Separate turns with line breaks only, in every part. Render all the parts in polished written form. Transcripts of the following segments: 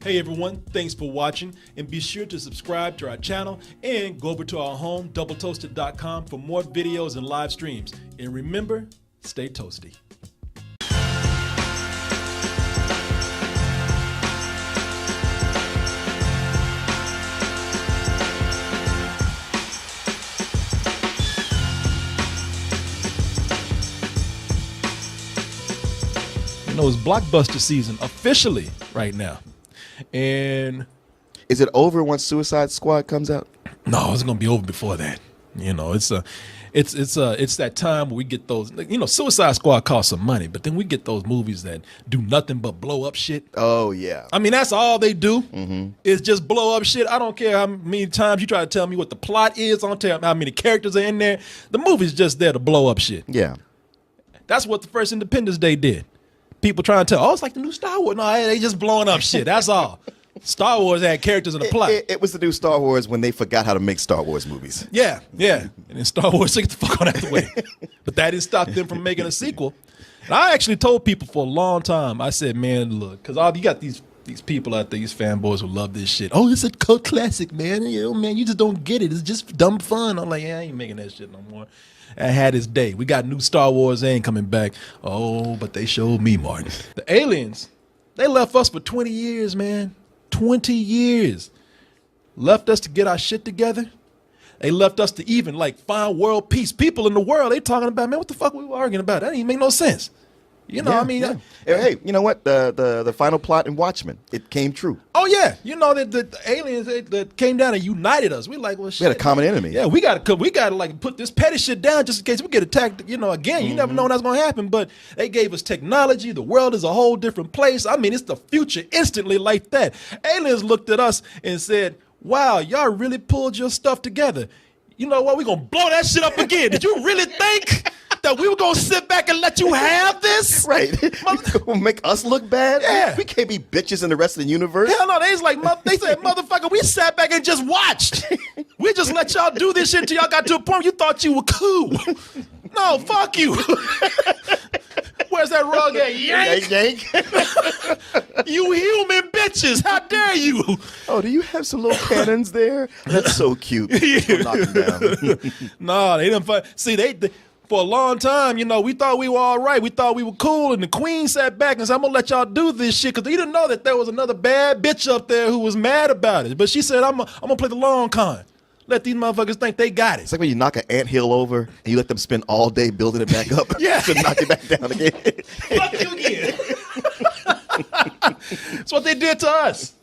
Hey everyone, thanks for watching, and be sure to subscribe to our channel and go over to our home, doubletoasted.com, for more videos and live streams. And remember, stay toasty. You know, it's blockbuster season officially right now. And
is it over once Suicide Squad comes out?
No, it's gonna be over before that. You know, it's that time where we get those. You know, Suicide Squad costs some money, but then we get those movies that do nothing but blow up shit.
Oh yeah.
I mean, that's all they do. Is just blow up shit. I don't care how many times you try to tell me what the plot is. I don't care how many characters are in there. The movie's just there to blow up shit.
Yeah.
That's what the first Independence Day did. People trying to tell, oh, it's like the new Star Wars. No, they just blowing up shit. That's all. Star Wars had characters in the plot.
It was the new Star Wars when they forgot how to make Star Wars movies.
Yeah. And then Star Wars took the fuck on out the way. But that didn't stop them from making a sequel. And I actually told people for a long time, I said, man, look, because you got these people out there, these fanboys who love this shit. Oh, it's a cult classic, man. You know, man, you just don't get it. It's just dumb fun. I'm like, yeah, I ain't making that shit no more. I had his day. We got new Star Wars, they ain't coming back. Oh, but they showed me, Martin. The aliens, they left us for 20 years, man. 20 years. Left us to get our shit together. They left us to even like find world peace. People in the world, they talking about, man, what the fuck we were arguing about? That didn't even make no sense. You know,
Hey, you know what? The final plot in Watchmen, it came true.
Oh yeah, you know that the aliens that came down and united us. We like, well, shit.
We had a common enemy.
Yeah, we gotta like put this petty shit down just in case we get attacked. You know, again, you never know when that's gonna happen. But they gave us technology. The world is a whole different place. I mean, it's the future instantly like that. Aliens looked at us and said, "Wow, y'all really pulled your stuff together. You know what? We gonna blow that shit up again. Did you really think that we were gonna sit back and let you have this?
Right. Make us look bad?
Yeah.
We can't be bitches in the rest of the universe.
Hell no, they said, motherfucker, we sat back and just watched. We just let y'all do this shit until y'all got to a point where you thought you were cool. No, fuck you. Where's that rug at? Yank.
Yank.
You human bitches, how dare you?
Oh, do you have some little cannons there? That's so cute. Knock them down.
No, they didn't. See, they for a long time, you know, we thought we were all right. We thought we were cool, and the queen sat back and said, I'm going to let y'all do this shit, because he didn't know that there was another bad bitch up there who was mad about it. But she said, I'm going to play the long con. Let these motherfuckers think they got it.
It's like when you knock an anthill over, and you let them spend all day building it back up.
Yeah.
To knock it back down again.
Fuck you again. That's what they did to us.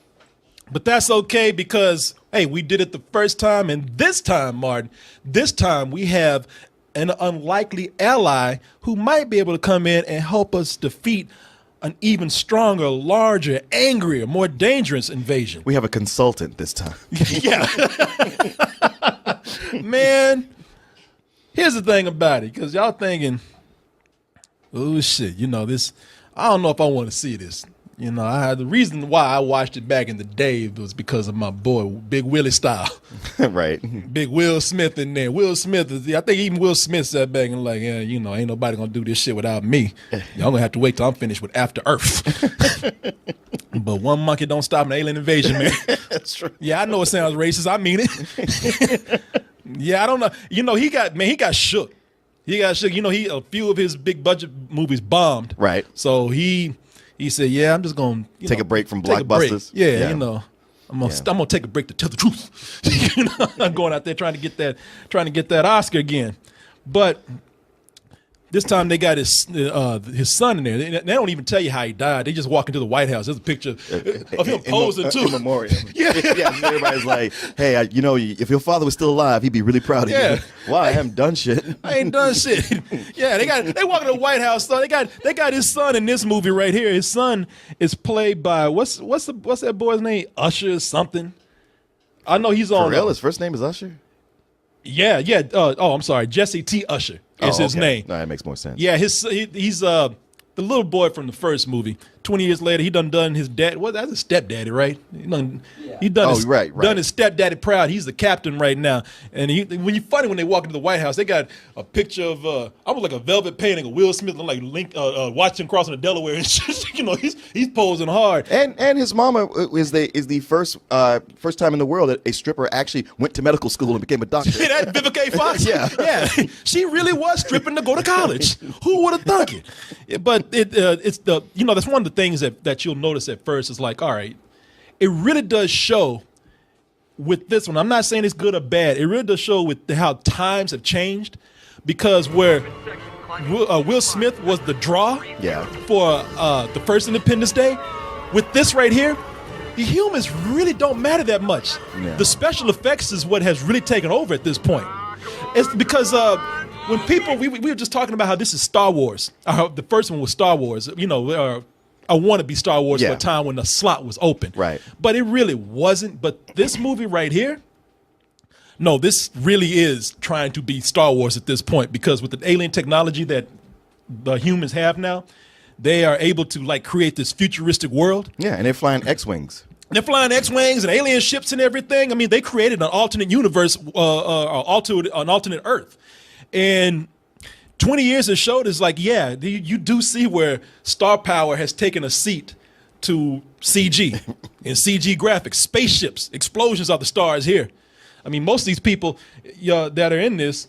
But that's okay, because, hey, we did it the first time, and this time, Martin, this time we have an unlikely ally who might be able to come in and help us defeat an even stronger, larger, angrier, more dangerous invasion.
We have a consultant this time.
Yeah. Man, here's the thing about it, because y'all thinking, oh shit, you know, this, I don't know if I want to see this. You know, the reason why I watched it back in the day was because of my boy, Big Willie style.
Right.
Big Will Smith in there. Will Smith, I think even Will Smith sat back and like, yeah, you know, ain't nobody going to do this shit without me. Y'all going to have to wait till I'm finished with After Earth. But one monkey don't stop an alien invasion, man.
That's true.
Yeah, I know it sounds racist. I mean it. Yeah, I don't know. You know, he got shook. He got shook. You know, a few of his big budget movies bombed.
Right.
So he said, yeah, I'm just going to
take a break from blockbusters.
Yeah, you know, I'm gonna take a break to tell the truth. You know, I'm going out there trying to get that Oscar again. But this time they got his son in there. They don't even tell you how he died. They just walk into the White House. There's a picture of him posing too.
In memoriam. Yeah. Everybody's like, hey, you know, if your father was still alive, he'd be really proud of you. Wow, I haven't done shit.
I ain't done shit. Yeah, they walk into the White House. So they got his son in this movie right here. His son is played by what's that boy's name? Usher or something. I know he's on.
For real? His first name is Usher?
Yeah. I'm sorry. Jessie T. Usher is his name.
No, that makes more sense.
Yeah, he's the little boy from the first movie. 20 years later, he done his dad. Well, that's a stepdaddy, right? He done his stepdaddy proud. He's the captain right now. And when they walk into the White House, they got a picture of almost like a velvet painting of Will Smith, like watching crossing the Delaware, and he's posing hard.
And his mama is the first time in the world that a stripper actually went to medical school and became a doctor.
That Vivica A. Fox. yeah, she really was stripping to go to college. Who would have thunk it? But it's that's one of the things that you'll notice at first is like, all right, it really does show with this one. I'm not saying it's good or bad. It really does show with how times have changed, because where Will Smith was the draw for the first Independence Day, with this right here, the humans really don't matter that much. Yeah. The special effects is what has really taken over at this point. It's because when people, we were just talking about how this is Star Wars. The first one was Star Wars. I want to be Star Wars for a time when the slot was open.
Right.
But it really wasn't. But this movie right here, no, this really is trying to be Star Wars at this point, because with the alien technology that the humans have now, they are able to like create this futuristic world.
Yeah, and they're flying X-Wings.
They're flying X-Wings and alien ships and everything. I mean, they created an alternate universe, an alternate Earth. And 20 years has showed us, like, yeah, you do see where star power has taken a seat to CG and CG graphics. Spaceships, explosions are the stars here. I mean, most of these people that are in this,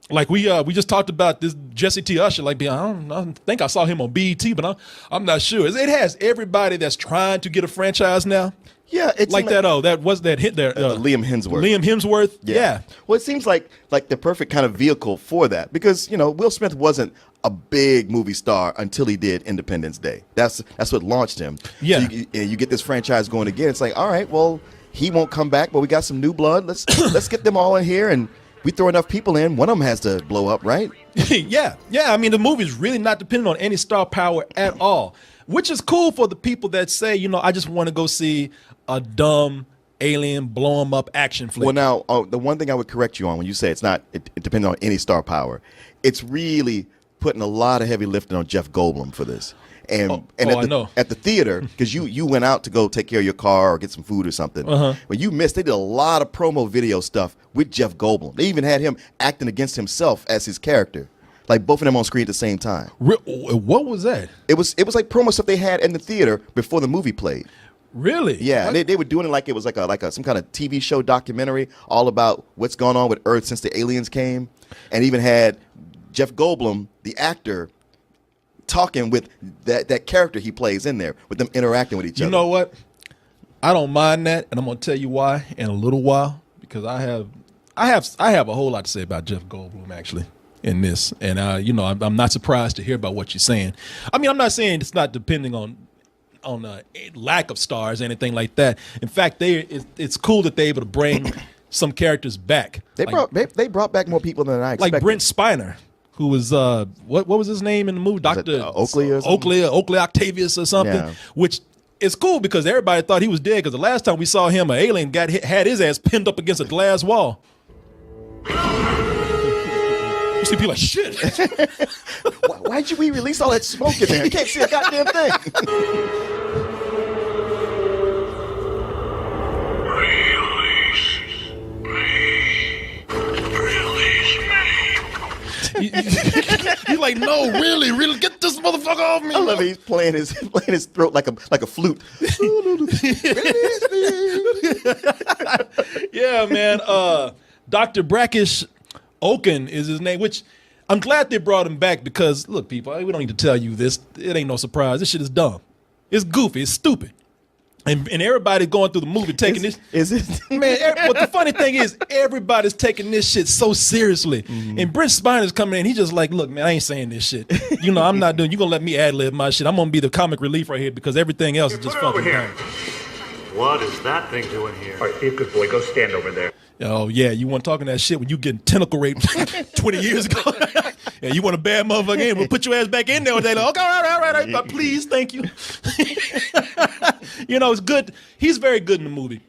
like we just talked about this Jessie T. Usher. Like, I don't think I saw him on BET, but I'm not sure. It has everybody that's trying to get a franchise now.
Yeah, it's
like that. That was that hit there.
Liam Hemsworth.
Liam Hemsworth. Yeah.
Well, it seems like the perfect kind of vehicle for that, because Will Smith wasn't a big movie star until he did Independence Day. That's what launched him.
Yeah.
So you get this franchise going again. It's like, all right, well, he won't come back, but we got some new blood. Let's get them all in here, and we throw enough people in. One of them has to blow up, right?
Yeah. I mean, the movie's really not dependent on any star power at all, which is cool for the people that say, I just want to go see a dumb alien blow 'em up action flick.
Well, now, the one thing I would correct you on when you say it depends on any star power, it's really putting a lot of heavy lifting on Jeff Goldblum for this. And at the theater, because you went out to go take care of your car or get some food or something. When you missed, they did a lot of promo video stuff with Jeff Goldblum. They even had him acting against himself as his character. Like both of them on screen at the same time.
What was that?
It was like promo stuff they had in the theater before the movie played.
Really?
Yeah, they were doing it like it was like some kind of TV show documentary all about what's going on with Earth since the aliens came, and even had Jeff Goldblum, the actor, talking with that character he plays in there, with them interacting with each other.
You know what? I don't mind that, and I'm going to tell you why in a little while, because I have a whole lot to say about Jeff Goldblum actually in this, and I'm not surprised to hear about what you're saying. I mean, I'm not saying it's not depending on a lack of stars or anything like that. In fact, it's cool that they're able to bring some characters back.
They brought back more people than I expected.
Like Brent Spiner, who was what was his name in the movie? Dr.
Oakley or something?
Oakley Octavius or something. Yeah. Which is cool because everybody thought he was dead, because the last time we saw him, an alien had his ass pinned up against a glass wall. You see people like, shit.
Why'd we release all that smoke in there? I can't see a goddamn thing.
He's like, no, really, get this motherfucker off me.
I love it. He's playing his throat like a flute.
Yeah, man. Dr. Brackish Oaken is his name, which I'm glad they brought him back, because look, people, we don't need to tell you this. It ain't no surprise. This shit is dumb. It's goofy. It's stupid. And everybody going through the movie taking this.
Is it?
Man, but the funny thing is, everybody's taking this shit so seriously. Mm-hmm. And Brent Spiner's coming in. He's just like, look, man, I ain't saying this shit. I'm not doing. You're going to let me ad-lib my shit. I'm going to be the comic relief right here, because everything else is just fucking dumb.
What is that thing doing here?
All right, be a good boy. Go stand over there.
Oh, yeah, you want talking that shit when you getting tentacle raped 20 years ago. Yeah, you want a bad motherfucker in, we'll put your ass back in there. They're like, okay, all right, please, thank you. It's good. He's very good in the movie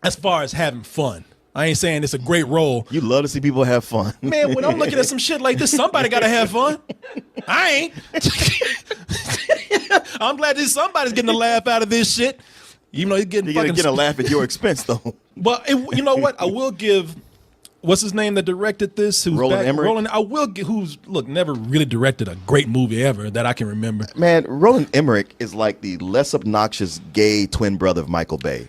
as far as having fun. I ain't saying it's a great role.
You love to see people have fun.
Man, when I'm looking at some shit like this, somebody got to have fun. I ain't. I'm glad that somebody's getting a laugh out of this shit. Even though you're
gonna get a laugh at your expense, though.
But you know what? I will give. What's his name that directed this? Who's
Roland Emmerich.
Roland. I will give. Who's never really directed a great movie ever that I can remember.
Man, Roland Emmerich is like the less obnoxious gay twin brother of Michael Bay.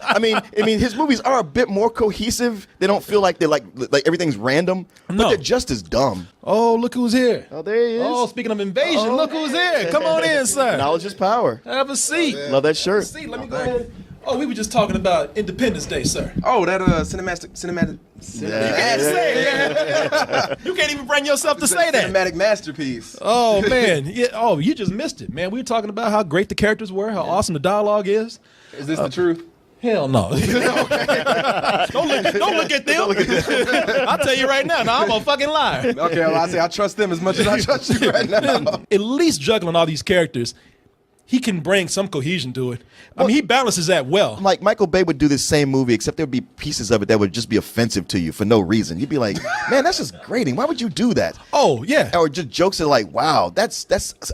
I mean, his movies are a bit more cohesive. They don't feel like they're like everything's random, but they're just as dumb.
Oh, look who's here!
Oh, there he is.
Oh, speaking of invasion, look who's here! Come on in, sir.
Knowledge is power.
Have a seat.
Love that shirt.
Have a seat. Let me go ahead. Oh, we were just talking about Independence Day, sir.
Oh, that cinematic.
You can't say it. You can't even bring yourself to say that.
Cinematic masterpiece.
Oh man, yeah. Oh, you just missed it, man. We were talking about how great the characters were, how awesome the dialogue is.
Is this the truth?
Hell no. Don't look at them. I'll tell you right now. I'm a fucking liar.
Okay, well, I say I trust them as much as I trust you right now.
At least juggling all these characters, he can bring some cohesion to it. I mean, he balances that well.
Like Michael Bay would do this same movie, except there would be pieces of it that would just be offensive to you for no reason. You'd be like, man, that's just grating. Why would you do that?
Oh, yeah.
Or just jokes that are like, wow, that's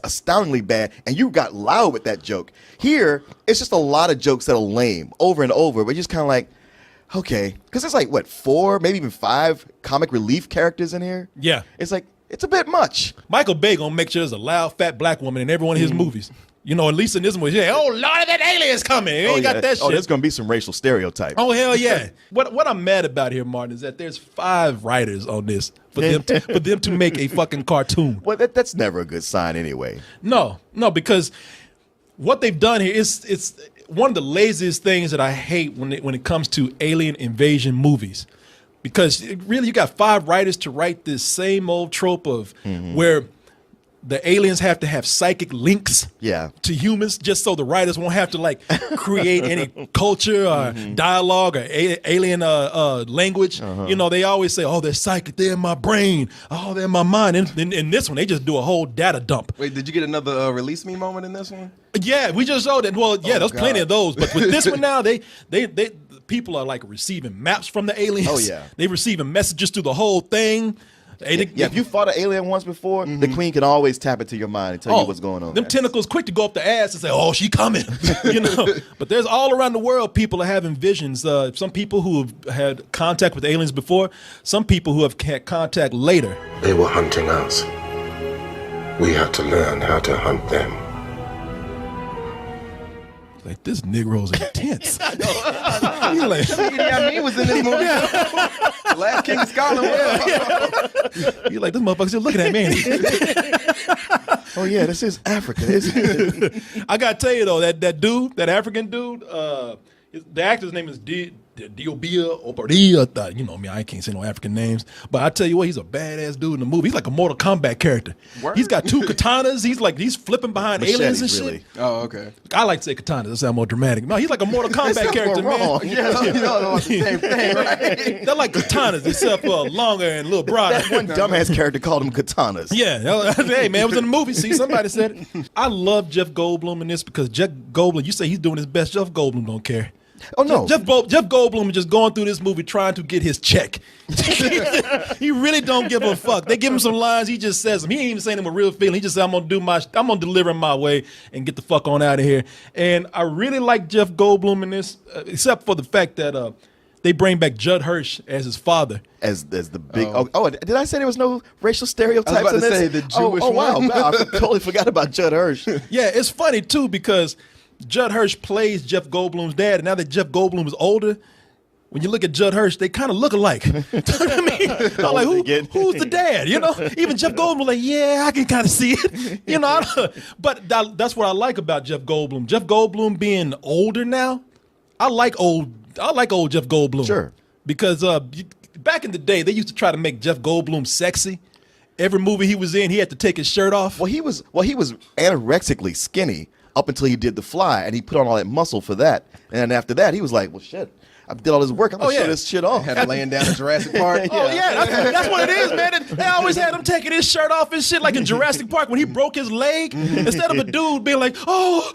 astoundingly bad, and you got loud with that joke. Here, it's just a lot of jokes that are lame over and over, but you're just kind of like, okay. Because there's like, what, 4, maybe even 5 comic relief characters in here?
Yeah.
It's like, it's a bit much.
Michael Bay gonna make sure there's a loud, fat black woman in every one of his movies. You know, at least in this movie, yeah. Oh, Lord, that alien's coming. You ain't got that shit.
Oh, there's going to be some racial stereotypes.
Oh, hell yeah. What I'm mad about here, Martin, is that there's 5 writers on this for them to make a fucking cartoon.
Well, that's never a good sign anyway.
No, because what they've done here is it's one of the laziest things that I hate when it comes to alien invasion movies. Because really, you got 5 writers to write this same old trope of where the aliens have to have psychic links to humans just so the writers won't have to like create any culture or dialogue or alien language. You know, they always say, oh, they're psychic, they're in my brain, oh, they're in my mind. And in this one, they just do a whole data dump.
Wait, did you get another release me moment in this one?
Yeah, we just showed it. Well, yeah, there's plenty of those. But with this one now, they people are like receiving maps from the aliens.
Oh, yeah.
They receiving messages through the whole thing.
If you fought an alien once before, the queen can always tap into your mind and tell you what's going on.
Them tentacles quick to go up the ass and say, "Oh, she coming," you know. But there's all around the world people are having visions. Some people who have had contact with aliens before. Some people who have had contact later.
They were hunting us. We had to learn how to hunt them.
Like, this Negro's intense.
I mean, was in this movie. Last King of Scotland.
You're like, this motherfucker's still looking at me.
Oh yeah, this is Africa.
I gotta tell you though, that dude, that African dude, the actor's name is Diobia Operia. You know me, I can't say no African names. But I tell you what, he's a badass dude in the movie. He's like a Mortal Kombat character. Word? He's got 2 katanas. He's flipping behind aliens and shit.
Really. Oh, okay.
I like to say katanas. That sound more dramatic. No, he's like a Mortal Kombat character, man.
Yeah, you know the same thing, right?
They're like katanas, except for longer and a little broader.
That one dumbass character called them katanas.
Yeah. Hey, man, it was in the movie. See, somebody said it. I love Jeff Goldblum in this because Jeff Goldblum, you say he's doing his best. Jeff Goldblum don't care.
Oh no,
Jeff Goldblum is just going through this movie trying to get his check. He really don't give a fuck. They give him some lines, he just says them. He ain't even saying them with real feeling. He just said, I'm gonna deliver my way and get the fuck on out of here. And I really like Jeff Goldblum in this, except for the fact that they bring back Judd Hirsch as his father. As the big
did I say there was no racial stereotypes?
I was about
in
to
this?
say the Jewish one.
Wow, I totally forgot about Judd Hirsch.
Yeah, it's funny too because Judd Hirsch plays Jeff Goldblum's dad, and now that Jeff Goldblum is older, when you look at Judd Hirsch, they kind of look alike. You know what I mean? I'm like, who's the dad? You know, even Jeff Goldblum, like, yeah, I can kind of see it. You know, but that's what I like about Jeff Goldblum. Jeff Goldblum being older now, I like old Jeff Goldblum.
Sure,
because back in the day, they used to try to make Jeff Goldblum sexy. Every movie he was in, he had to take his shirt off.
Well, he was anorexically skinny up until he did The Fly, and he put on all that muscle for that. And after that, he was like, well, shit, I did all this work. I'm gonna show this shit off.
Had him laying down in Jurassic Park.
Oh yeah, that's what it is, man. They always had him taking his shirt off and shit, like in Jurassic Park when he broke his leg. Instead of a dude being like, oh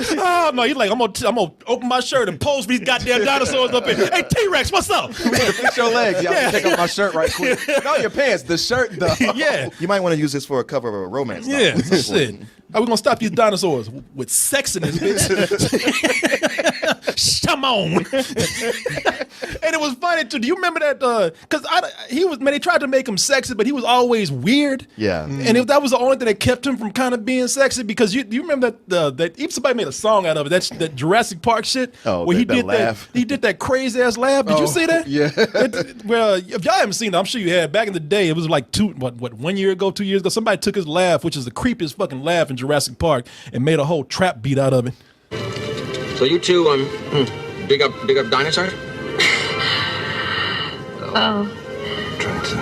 no, he's like, I'm gonna open my shirt and pose for these goddamn dinosaurs up in. Hey T-Rex, what's up?
Fix your legs. Y'all take off my shirt right quick. No, your pants. The shirt, though.
Yeah.
You might want to use this for a cover of a romance novel.
Yeah, shit. How we gonna stop these dinosaurs with sex in this bitch? Come on. And it was funny too. Do you remember that? Because they tried to make him sexy, but he was always weird.
Yeah.
And that was the only thing that kept him from kind of being sexy. Because you remember that even somebody made a song out of it. That Jurassic Park shit.
Oh,
where he
that
did
laugh.
He did that crazy ass laugh. Did you see that?
Yeah.
Well, if y'all haven't seen it, I'm sure you have. Back in the day, it was like 1 year ago, 2 years ago. Somebody took his laugh, which is the creepiest fucking laugh in Jurassic Park, and made a whole trap beat out of it.
So you two dig up dinosaurs?
Trying to.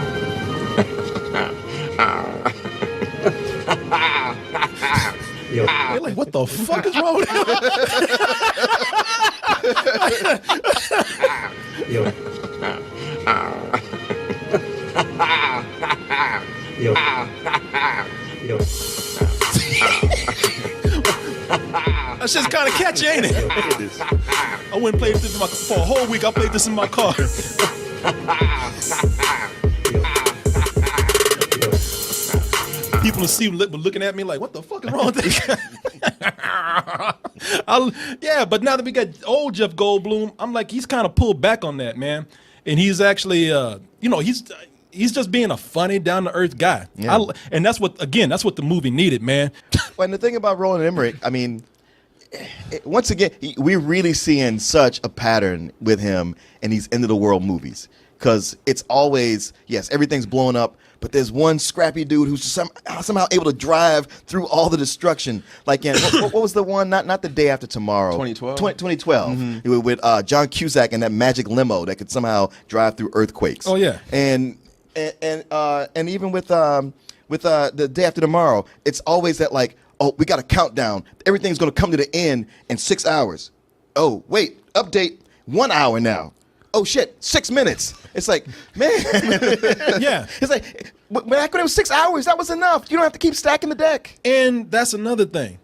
They're like, what the fuck is wrong with him? That shit's kind of catchy, ain't it? I went and played this for a whole week. I played this in my car. People in C were looking at me like, what the fuck is wrong with this guy? Yeah, but now that we got old Jeff Goldblum, I'm like, he's kind of pulled back on that, man. And he's actually, he's just being a funny, down-to-earth guy.
Yeah.
And that's what the movie needed, man.
Well, and the thing about Roland Emmerich, I mean, once again, we're really seeing such a pattern with him in these end-of-the-world movies. Because it's always, yes, everything's blown up, but there's one scrappy dude who's somehow able to drive through all the destruction. Like in, what was the one, not The Day After Tomorrow.
2012.
2012, with John Cusack and that magic limo that could somehow drive through earthquakes.
Oh, yeah.
And even with The Day After Tomorrow, it's always that like, oh, we got a countdown. Everything's going to come to the end in 6 hours. Oh, wait, update, 1 hour now. Oh, shit, 6 minutes. It's like, man.
Yeah.
It's like, back when it was 6 hours, that was enough. You don't have to keep stacking the deck.
And that's another thing.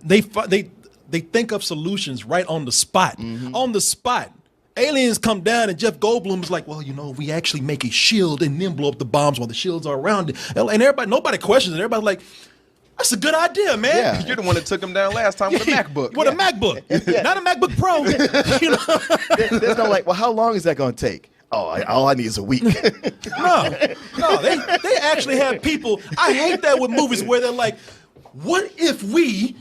They think of solutions right on the spot. On the spot. Aliens come down and Jeff Goldblum is like, well, we actually make a shield and then blow up the bombs while the shields are around it. And nobody questions it. Everybody's like, that's a good idea, man.
Yeah.
You're the one that took him down last time with a MacBook.
With a MacBook. Not a MacBook Pro.
There's no like, well, how long is that going to take? Oh, all I need is a week.
No, they actually have people. I hate that with movies where they're like, what if we,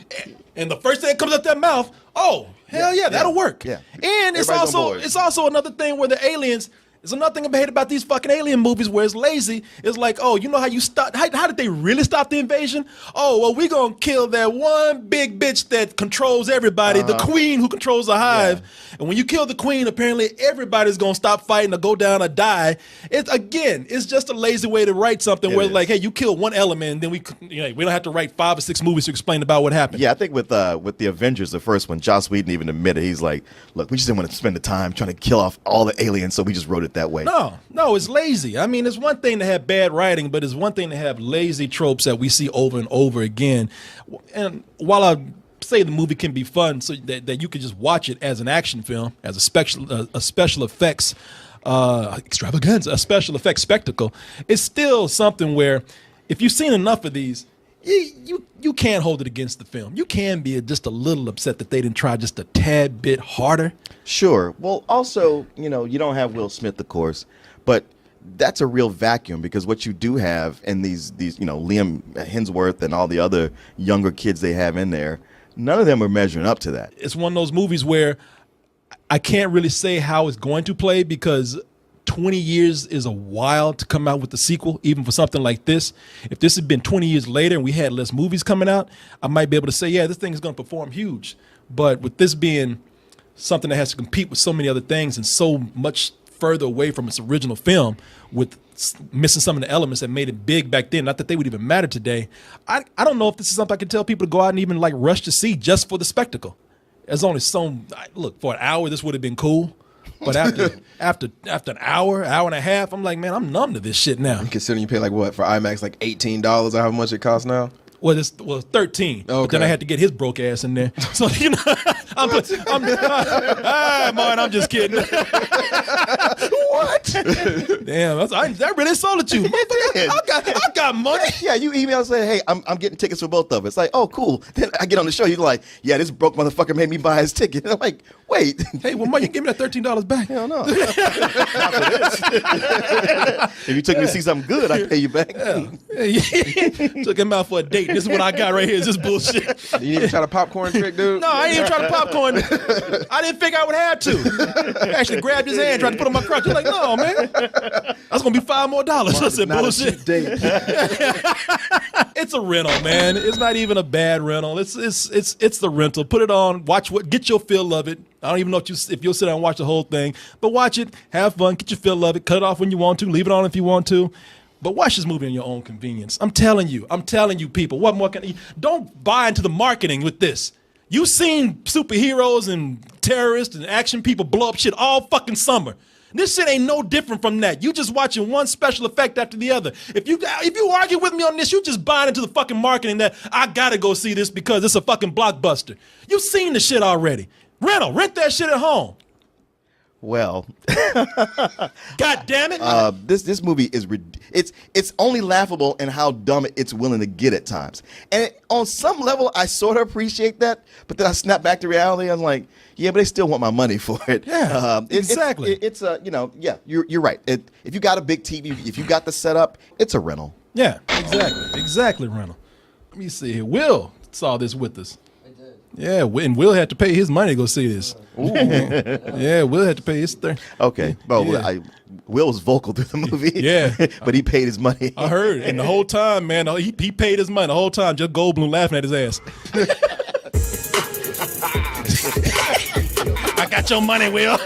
and the first thing that comes out their mouth, oh, hell yeah, that'll work.
Yeah.
And it's
Everybody's on board.
also another thing where the aliens, there's another thing I hate about these fucking alien movies where it's lazy. It's like, oh, you know how you stop? How did they really stop the invasion? Oh, well, we're gonna kill that one big bitch that controls everybody, the queen who controls the hive. Yeah. And when you kill the queen, apparently everybody's gonna stop fighting or go down or die. It's just a lazy way to write something where it's like, hey, you kill one element, and then we don't have to write 5 or 6 movies to explain about what happened.
Yeah, I think with the Avengers, the first one, Joss Whedon even admitted, he's like, look, we just didn't want to spend the time trying to kill off all the aliens, so we just wrote it that way.
No, it's lazy. I mean, it's one thing to have bad writing, but it's one thing to have lazy tropes that we see over and over again. And while I say the movie can be fun, so that you can just watch it as an action film, as a special effects extravaganza, a special effects spectacle, it's still something where if you've seen enough of these, you can't hold it against the film. You can be just a little upset that they didn't try just a tad bit harder.
Sure. Well, also, you don't have Will Smith, of course, but that's a real vacuum because what you do have in these Liam Hemsworth and all the other younger kids they have in there, none of them are measuring up to that.
It's one of those movies where I can't really say how it's going to play because 20 years is a while to come out with the sequel, even for something like this. If this had been 20 years later and we had less movies coming out, I might be able to say, yeah, this thing is going to perform huge. But with this being something that has to compete with so many other things and so much further away from its original film, with missing some of the elements that made it big back then, not that they would even matter today, I don't know if this is something I can tell people to go out and even like rush to see just for the spectacle. There's only look, for an hour, this would have been cool. But after an hour and a half, I'm like, man, I'm numb to this shit now.
Considering you pay like what for IMAX, like $18 or how much it costs now?
Well, it's 13. Okay. But then I had to get his broke ass in there. So you know, I'm just kidding.
What?
Damn, that really sold it to you. I got money.
Yeah, you email and say, hey, I'm getting tickets for both of us. It's like, oh, cool. Then I get on the show, you're like, yeah, this broke motherfucker made me buy his ticket. And I'm like, wait.
Hey, well, Mike, you give me that $13 back.
Hell no. If you took me to see something good, I'd pay you back.
Yeah. Took him out for a date. This is what I got right here. Is this bullshit?
You didn't even try the popcorn trick, dude?
No, I didn't even try to popcorn. I didn't think I would have to. I actually grabbed his hand, tried to put on my crotch. He's like, no, man. That's going to be $5 more. I said, bullshit. It's a rental, man. It's not even a bad rental. It's the rental. Put it on. Get your fill of it. I don't even know if you'll sit down and watch the whole thing. But watch it. Have fun. Get your fill of it. Cut it off when you want to. Leave it on if you want to. But watch this movie in your own convenience. I'm telling you, people. What more don't buy into the marketing with this. You've seen superheroes and terrorists and action people blow up shit all fucking summer. This shit ain't no different from that. You just watching one special effect after the other. If you argue with me on this, you just buying into the fucking marketing that I gotta go see this because it's a fucking blockbuster. You've seen the shit already. Rent that shit at home.
Well,
God damn it!
This movie is it's only laughable in how dumb it's willing to get at times, and on some level, I sort of appreciate that. But then I snap back to reality. I'm like, yeah, but they still want my money for it.
Yeah, exactly.
It's you're right. If you got a big TV, if you got the setup, it's a rental.
Yeah, exactly rental. Let me see here. Will saw this with us. Yeah, and Will had to pay his money to go see this. Ooh. Yeah, Will had to pay his thing.
Okay. Well, yeah. Will was vocal through the movie.
Yeah.
But he paid his money.
I heard. And the whole time, man, he paid his money the whole time. Jeff Goldblum laughing at his ass. I got your money, Will.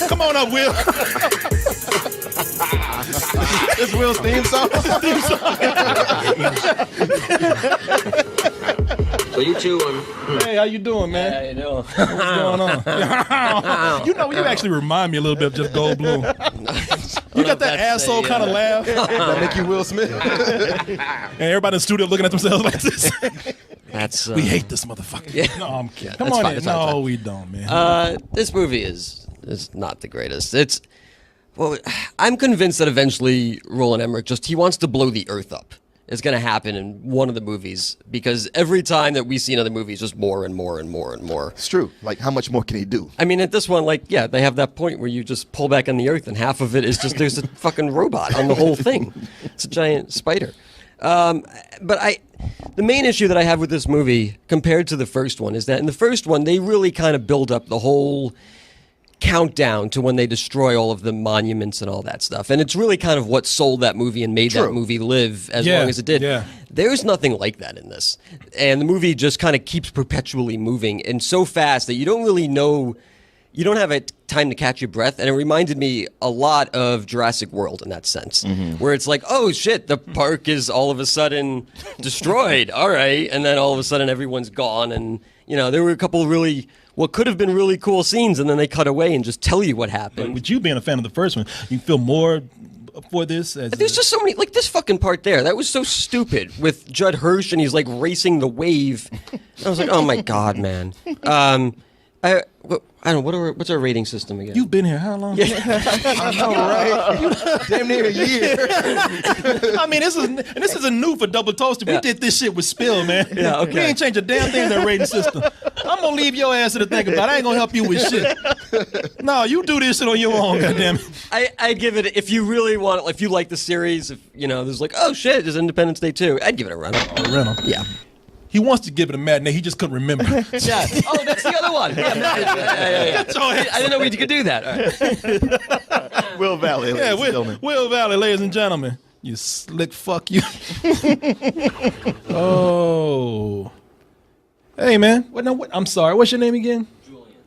Come on up, Will.
It's Will's theme song.
So you two,
hey, how you doing, man?
How you doing?
What's going on? You actually remind me a little bit of Jeff Goldblum. You got that asshole kind of laugh.
That make you Will Smith.
And everybody in the studio looking at themselves like this. We hate this motherfucker. Yeah. No, I'm kidding. Come on in. No, we don't, man.
This movie is not the greatest. I'm convinced that eventually Roland Emmerich he wants to blow the earth up. It's going to happen in one of the movies because every time that we see another movie, it's just more and more and more and more.
It's true. Like, how much more can he do?
I mean, at this one, they have that point where you just pull back on the earth and half of it is just there's a fucking robot on the whole thing. It's a giant spider. But the main issue that I have with this movie compared to the first one is that in the first one, they really kind of build up the whole countdown to when they destroy all of the monuments and all that stuff. And it's really kind of what sold that movie and made that movie live as long as it did.
Yeah.
There's nothing like that in this. And the movie just kind of keeps perpetually moving and so fast that you don't really know, you don't have a time to catch your breath. And it reminded me a lot of Jurassic World in that sense, where it's like, oh shit, the park is all of a sudden destroyed. All right. And then all of a sudden everyone's gone. And, there were a couple really what could have been really cool scenes, and then they cut away and just tell you what happened.
But with you being a fan of the first one, you feel more for this?
There's just so many, like this fucking part there. That was so stupid with Judd Hirsch, and he's like racing the wave. I was like, oh my God, man. I don't know, what's our rating system again?
You've been here how long?
Yeah.
I know, right? Damn near a year.
I mean, this is a new for Double Toasted. We did this shit with Spill, man.
Yeah, okay.
We ain't changed a damn thing in that rating system. I'm gonna leave your ass to think about it. I ain't gonna help you with shit. No, you do this shit on your own, goddammit.
I give it, if you really want it, if you like the series, if there's like, oh shit, there's Independence Day 2, I'd give it a rental.
A rental?
Yeah.
He wants to give it a matinee. He just couldn't remember.
Yeah. Oh, that's the other one. Yeah. I didn't know we could do that.
Right. Will Valley, ladies and gentlemen.
Will Valley, ladies and gentlemen. You slick fuck you. Oh. Hey, man. I'm sorry. What's your name again?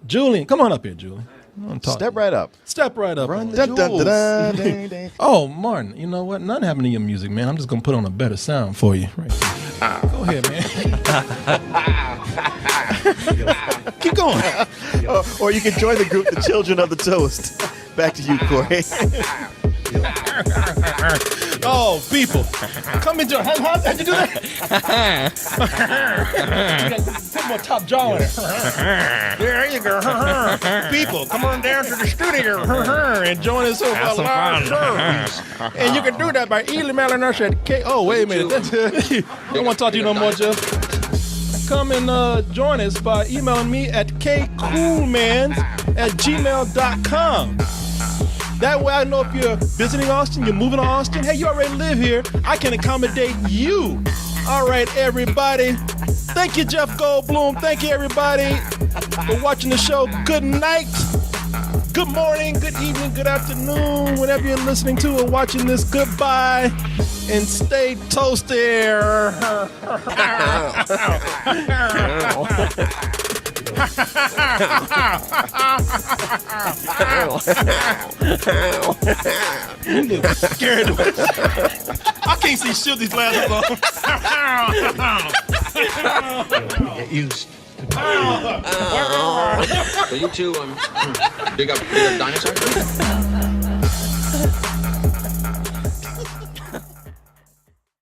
Julian. Come on up here, Julian.
Step right up.
Step right up.
Run the jewels.
Oh, Martin, you know what? Nothing happened to your music, man. I'm just going to put on a better sound for you. Right. Go ahead, man. Keep going.
Or you can join the group, the Children of the Toast. Back to you, Corey.
Oh, people, come into how'd you do that? Put more top jaw in it. There you go. People, come on down to the studio and join us over a live service. And you can do that by emailing us at K. Oh, wait a minute. I don't want to talk to you no more, Jeff. Come and join us by emailing me at kcoolmans@gmail.com. That way I know if you're visiting Austin, you're moving to Austin. Hey, you already live here. I can accommodate you. All right, everybody. Thank you, Jeff Goldblum. Thank you, everybody, for watching the show. Good night, good morning, good evening, good afternoon, whenever you're listening to or watching this. Goodbye, and stay toasty. You look scared. I can't see shit these glasses on.
Get used. So you two, big up dinosaurs?